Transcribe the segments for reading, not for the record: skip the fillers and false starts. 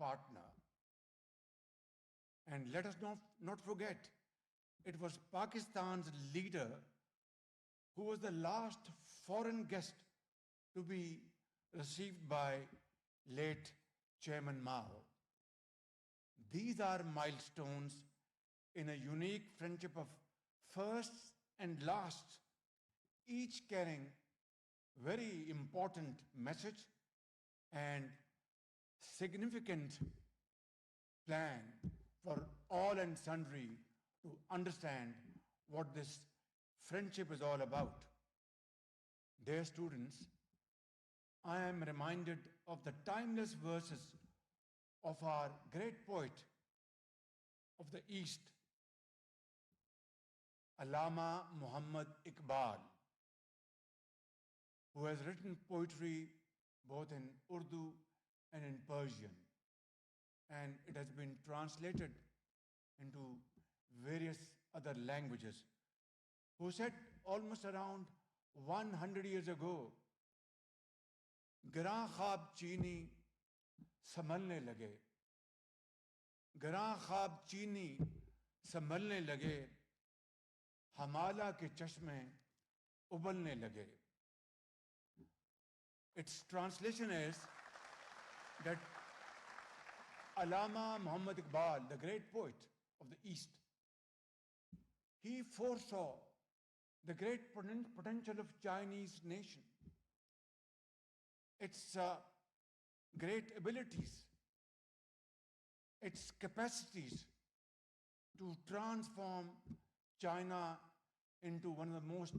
partner. And let us not forget, it was Pakistan's leader who was the last foreign guest to be received by late Chairman Mao. These are milestones in a unique friendship of firsts and lasts, each carrying very important message and significant plan for all and sundry to understand what this friendship is all about. Dear students, I am reminded of the timeless verses of our great poet of the East, Allama Muhammad Iqbal, who has written poetry both in Urdu and in Persian, and it has been translated into various other languages, who said almost around 100 years ago, Gran khab chini संभलने लगे, गरां ख्वाब चीनी संभलने लगे, हमाला के चश्मे उबलने लगे. Its translation is that Allama Muhammad Iqbal, the great poet of the East, he foresaw the great potential of Chinese nation, its great abilities, its capacities to transform China into one of the most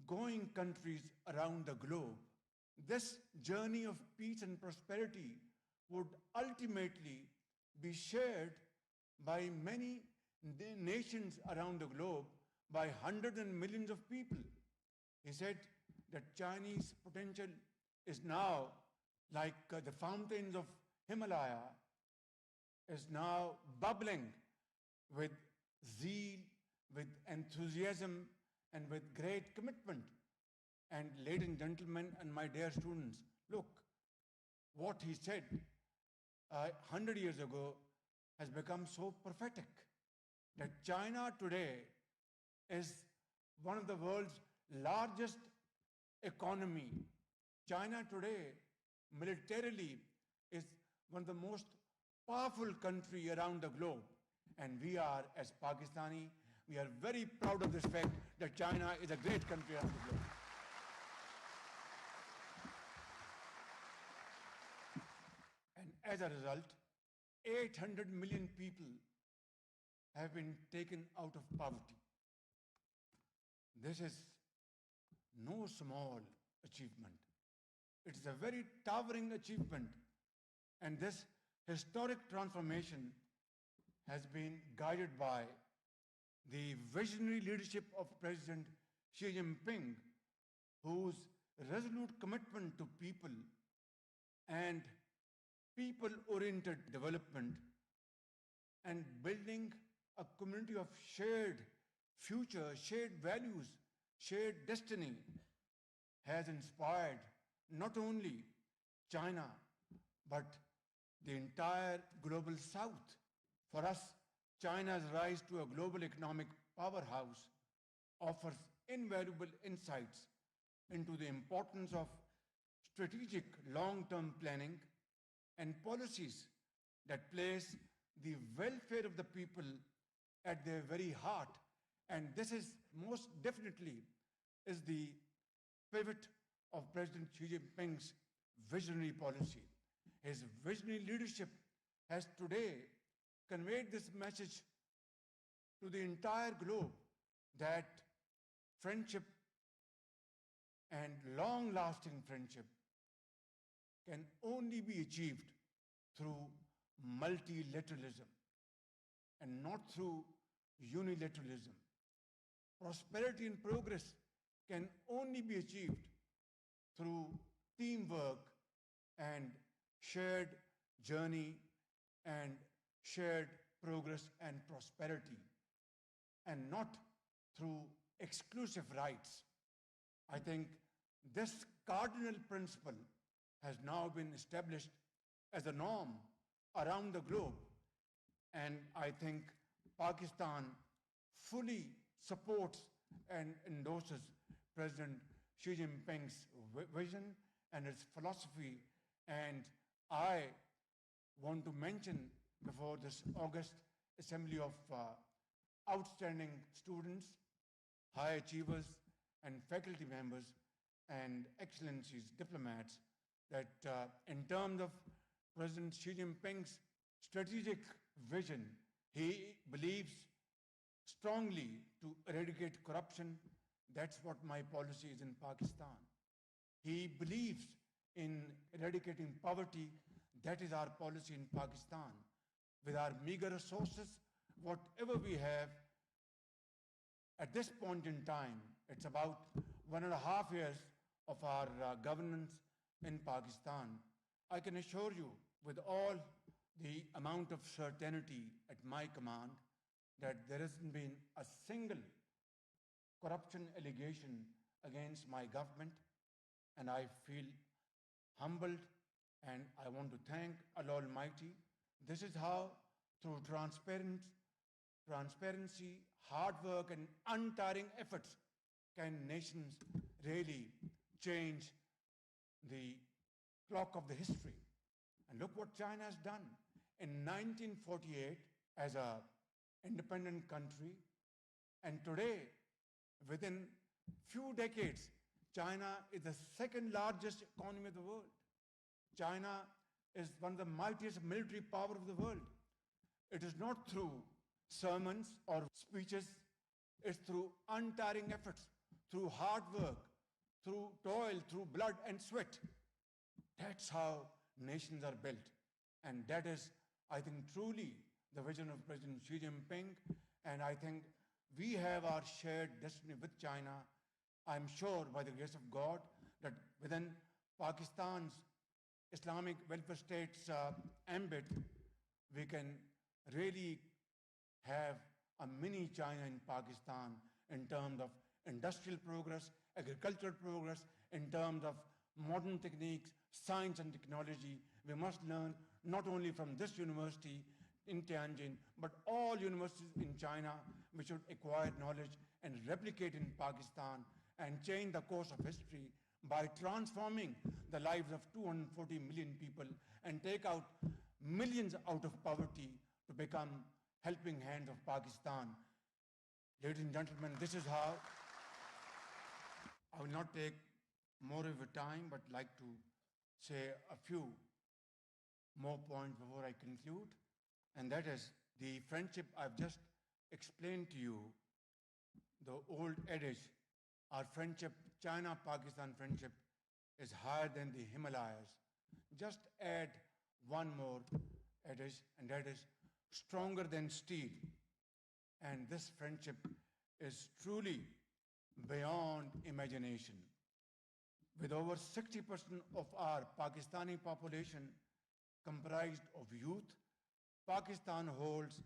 going countries around the globe. This journey of peace and prosperity would ultimately be shared by many nations around the globe, by hundreds and millions of people. He said that Chinese potential is now like the fountains of Himalaya, is now bubbling with zeal, with enthusiasm, and with great commitment. And ladies and gentlemen, and my dear students, look, what he said 100 years ago has become so prophetic that China today is one of the world's largest economy. China today militarily is one of the most powerful country around the globe. And we are, as Pakistani, we are very proud of this fact that China is a great country around the globe. And as a result, 800 million people have been taken out of poverty. This is no small achievement. It is a very towering achievement. And this historic transformation has been guided by the visionary leadership of President Xi Jinping, whose resolute commitment to people and people-oriented development and building a community of shared future, shared values, shared destiny has inspired not only China, but the entire global South. For us, China's rise to a global economic powerhouse offers invaluable insights into the importance of strategic long-term planning and policies that place the welfare of the people at their very heart. And this is most definitely is the pivot of President Xi Jinping's visionary policy. His visionary leadership has today conveyed this message to the entire globe that friendship and long-lasting friendship can only be achieved through multilateralism and not through unilateralism. Prosperity and progress can only be achieved through teamwork and shared journey and shared progress and prosperity, and not through exclusive rights. I think this cardinal principle has now been established as a norm around the globe. And I think Pakistan fully supports and endorses President Xi Jinping's vision and his philosophy. And I want to mention before this August assembly of outstanding students, high achievers, and faculty members, and excellencies, diplomats, that in terms of President Xi Jinping's strategic vision, he believes strongly to eradicate corruption. That's what my policy is in Pakistan. He believes in eradicating poverty. That is our policy in Pakistan. With our meager resources, whatever we have, at this point in time, it's about 1.5 years of our governance in Pakistan. I can assure you, with all the amount of certainty at my command, that there hasn't been a single corruption allegation against my government, and I feel humbled, and I want to thank Allah Almighty. This is how, through transparency, hard work, and untiring efforts, can nations really change the clock of the history. And look what China has done. In 1948, as an independent country, and today, within few decades, China is the second largest economy of the world. China is one of the mightiest military power of the world. It is not through sermons or speeches, it's through untiring efforts, through hard work, through toil, through blood and sweat. That's how nations are built. And that is, I think, truly the vision of President Xi Jinping. And I think we have our shared destiny with China. I'm sure, by the grace of God, that within Pakistan's Islamic welfare state's ambit, we can really have a mini China in Pakistan in terms of industrial progress, agricultural progress, in terms of modern techniques, science and technology. We must learn not only from this university in Tianjin, but all universities in China. We should acquire knowledge and replicate in Pakistan and change the course of history by transforming the lives of 240 million people and take out millions out of poverty to become helping hands of Pakistan. Ladies and gentlemen, this is how. I will not take more of your time, but like to say a few more points before I conclude. And that is the friendship I've just explained to you, the old adage, our friendship, China-Pakistan friendship, is higher than the Himalayas. Just add one more adage, and that is stronger than steel. And this friendship is truly beyond imagination. With over 60% of our Pakistani population comprised of youth, Pakistan holds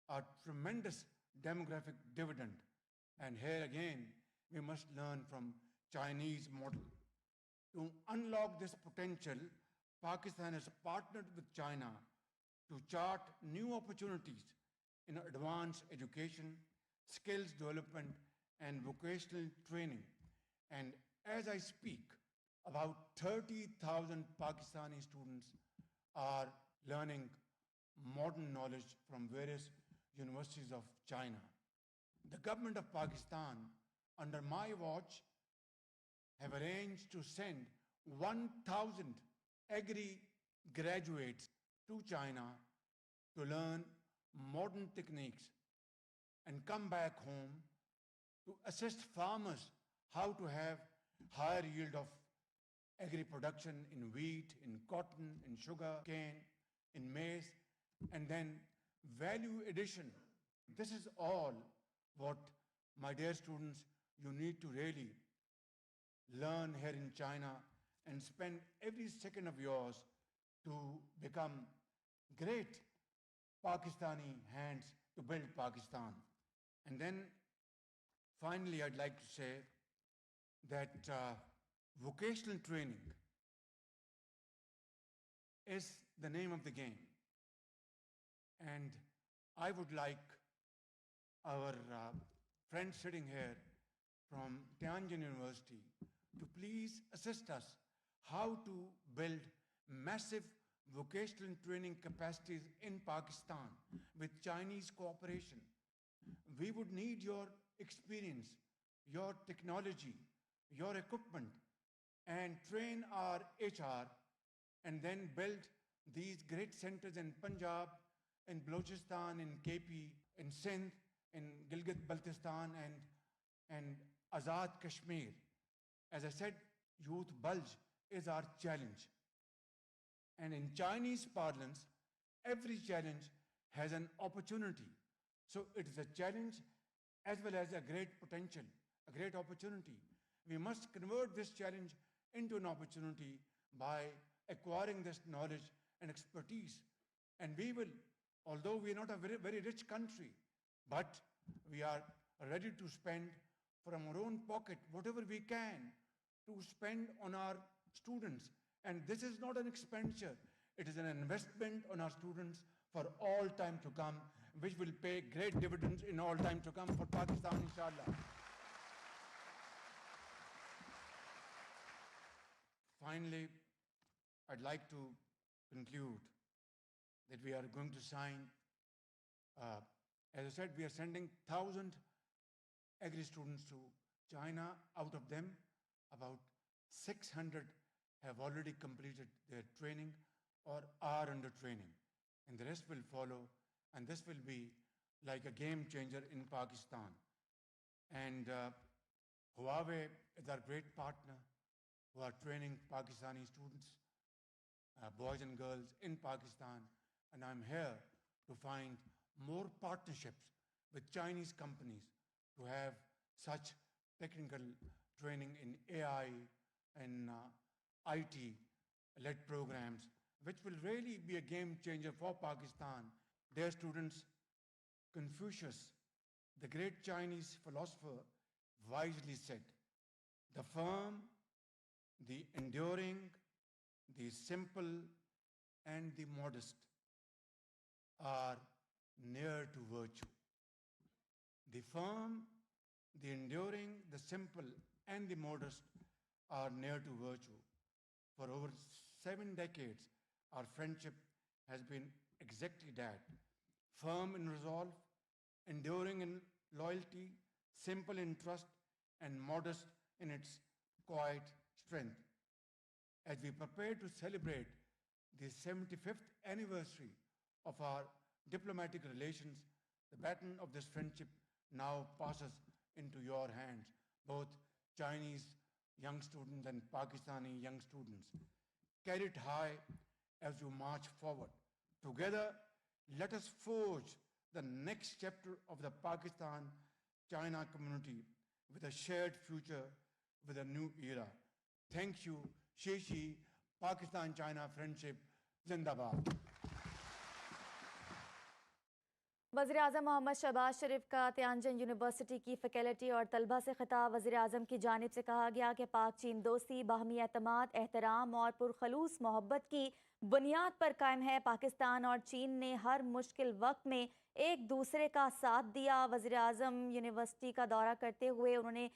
a tremendous demographic dividend. And here again, we must learn from Chinese model. To unlock this potential, Pakistan has partnered with China to chart new opportunities in advanced education, skills development, and vocational training. And as I speak, about 30,000 Pakistani students are learning modern knowledge from various universities of China. The government of Pakistan, under my watch, have arranged to send 1,000 agri graduates to China to learn modern techniques and come back home to assist farmers how to have higher yield of agri production in wheat, in cotton, in sugar cane, in maize, and then value addition. This is all what, my dear students, you need to really learn here in China and spend every second of yours to become great Pakistani hands to build Pakistan. And then finally, I'd like to say that vocational training is the name of the game. And I would like our friends sitting here from Tianjin University to please assist us how to build massive vocational training capacities in Pakistan with Chinese cooperation. We would need your experience, your technology, your equipment, and train our HR, and then build these great centers in Punjab, in Balochistan, in KP, in Sindh, in Gilgit-Baltistan, and Azad Kashmir. As I said, youth bulge is our challenge. And in Chinese parlance, every challenge has an opportunity. So it is a challenge as well as a great potential, a great opportunity. We must convert this challenge into an opportunity by acquiring this knowledge and expertise. And we will, although we are not a very, very rich country, but we are ready to spend from our own pocket whatever we can to spend on our students. And this is not an expenditure. It is an investment on our students for all time to come, which will pay great dividends in all time to come for Pakistan, inshallah. Finally, I'd like to conclude that we are going to sign, as I said, we are sending 1,000 agri students to China. Out of them, about 600 have already completed their training or are under training. And the rest will follow, and this will be like a game changer in Pakistan. And Huawei is our great partner who are training Pakistani students, boys and girls in Pakistan. And I'm here to find more partnerships with Chinese companies to have such technical training in AI and IT-led programs, which will really be a game changer for Pakistan. Dear students, Confucius, the great Chinese philosopher, wisely said, "The firm, the enduring, the simple, and the modest are near to virtue." The firm, the enduring, the simple, and the modest are near to virtue. For over 7 decades, our friendship has been exactly that. Firm in resolve, enduring in loyalty, simple in trust, and modest in its quiet strength. As we prepare to celebrate the 75th anniversary of our diplomatic relations, the baton of this friendship now passes into your hands, both Chinese young students and Pakistani young students. Carry it high as you march forward. Together, let us forge the next chapter of the Pakistan-China community with a shared future, with a new era. Thank you. Sheshi, Pakistan-China friendship, Zindabad. वज़ीर-ए-आज़म मोहम्मद शहबाज शरीफ का Tianjin university की faculty और तलबा से खिताब। वज़ीर-ए-आज़म की जानिब से कहा गया कि पाक चीन दोस्ती बाहमी एतमाद, एहतराम और पुरखलूस मोहब्बत की बुनियाद पर कायम है। पाकिस्तान और चीन ने हर मुश्किल वक्त में एक दूसरे का साथ दिया। वज़ीर-ए-आज़म यूनिवर्सिटी का दौरा करते हुए उन्होंने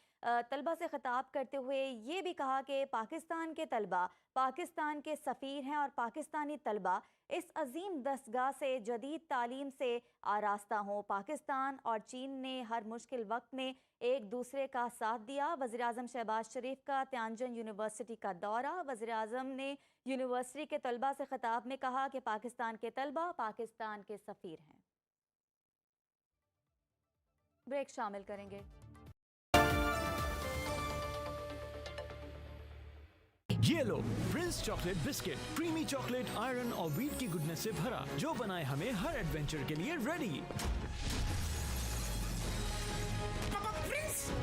तलबा से खिताब करते हुए ये भी कहा कि पाकिस्तान के तलबा पाकिस्तान के सफ़ीर हैं और पाकिस्तानी तलबा इस अजीम दस्तगाह से जदीद तालीम से आरास्ता हों। पाकिस्तान और चीन ने हर मुश्किल वक्त में एक दूसरे का साथ दिया। वज़ीर-ए-आज़म शहबाज शरीफ का तियानजिन यूनिवर्सिटी का दौरा। वज़ीर-ए-आज़म ने यूनिवर्सिटी के तलबा से खिताब में कहा कि पाकिस्तान के तलबा पाकिस्तान के सफ़ीर हैं। ब्रेक शामिल करेंगे। ये लो Prince chocolate biscuit, creamy chocolate, iron और व्हीट की गुडनेस से भरा, जो बनाए हमें हर एडवेंचर के लिए ready.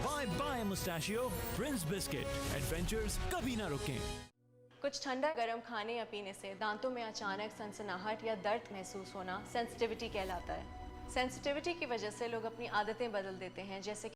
Bye bye Mustachio, Prince biscuit, adventures कभी ना रुकें। कुछ ठंडा गर्म खाने या पीने से दांतों में अचानक सनसनाहट या दर्द महसूस होना सेंसिटिविटी कहलाता है। सेंसिटिविटी की वजह से लोग अपनी आदतें बदल देते हैं, जैसे